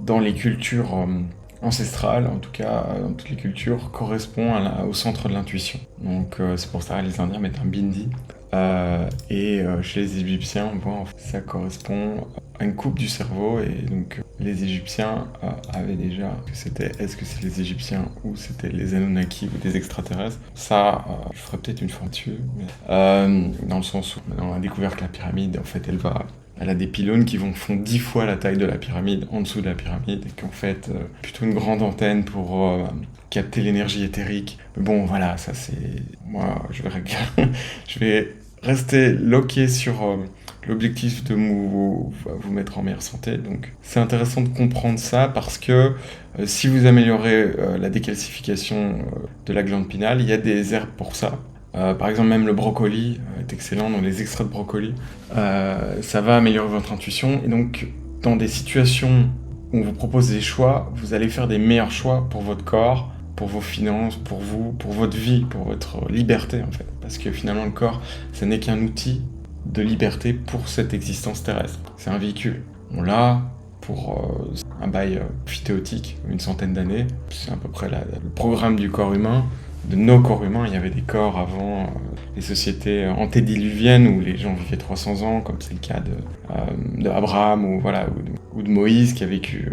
dans les cultures ancestrales, en tout cas dans toutes les cultures, correspond au centre de l'intuition. Donc c'est pour ça que les Indiens mettent un bindi. Chez les Égyptiens, on voit, en fait, ça correspond à une coupe du cerveau. Et donc les Égyptiens avaient déjà... Est-ce que c'est les Égyptiens ou c'était les Anunnaki ou des extraterrestres? Ça, je ferai peut-être une fois dessus. Dans le sens où maintenant, on a découvert que la pyramide, en fait, elle a des pylônes qui font 10 fois la taille de la pyramide, en dessous de la pyramide, et qu'en fait, plutôt une grande antenne pour capter l'énergie éthérique. Mais bon, voilà, ça c'est... Moi, je vais rester loqué sur l'objectif de vous mettre en meilleure santé. Donc, c'est intéressant de comprendre ça parce que si vous améliorez la décalcification de la glande pinale, il y a des herbes pour ça. Par exemple, même le brocoli est excellent, donc les extraits de brocoli, ça va améliorer votre intuition. Et donc, dans des situations où on vous propose des choix, vous allez faire des meilleurs choix pour votre corps, pour vos finances, pour vous, pour votre vie, pour votre liberté en fait. Parce que finalement, le corps, ce n'est qu'un outil de liberté pour cette existence terrestre. C'est un véhicule. On l'a pour un bail phytéotique, une centaine d'années. C'est à peu près le programme du corps humain. De nos corps humains, il y avait des corps avant les sociétés antédiluviennes où les gens vivaient 300 ans, comme c'est le cas de Abraham ou de Moïse qui a vécu.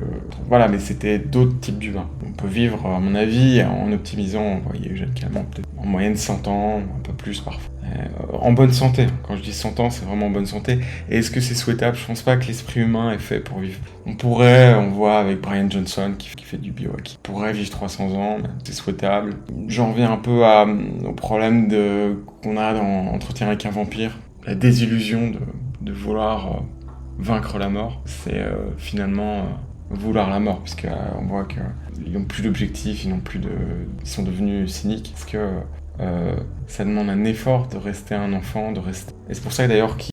Voilà, mais c'était d'autres types d'humains. On peut vivre, à mon avis, en optimisant, vous voyez, généralement peut-être en moyenne 100 ans, un peu plus parfois. En bonne santé. Quand je dis 100 ans, c'est vraiment en bonne santé. Et est-ce que c'est souhaitable? Je pense pas que l'esprit humain est fait pour vivre. On voit avec Brian Johnson qui fait du biohacking, pourrait vivre 300 ans, mais c'est souhaitable. J'en reviens un peu au problème qu'on a dans Entretien avec un vampire. La désillusion de vouloir vaincre la mort. C'est finalement vouloir la mort, puisqu'on voit qu'ils n'ont plus d'objectifs, ils sont devenus cyniques. Parce que ça demande un effort de rester un enfant, de rester. Et c'est pour ça d'ailleurs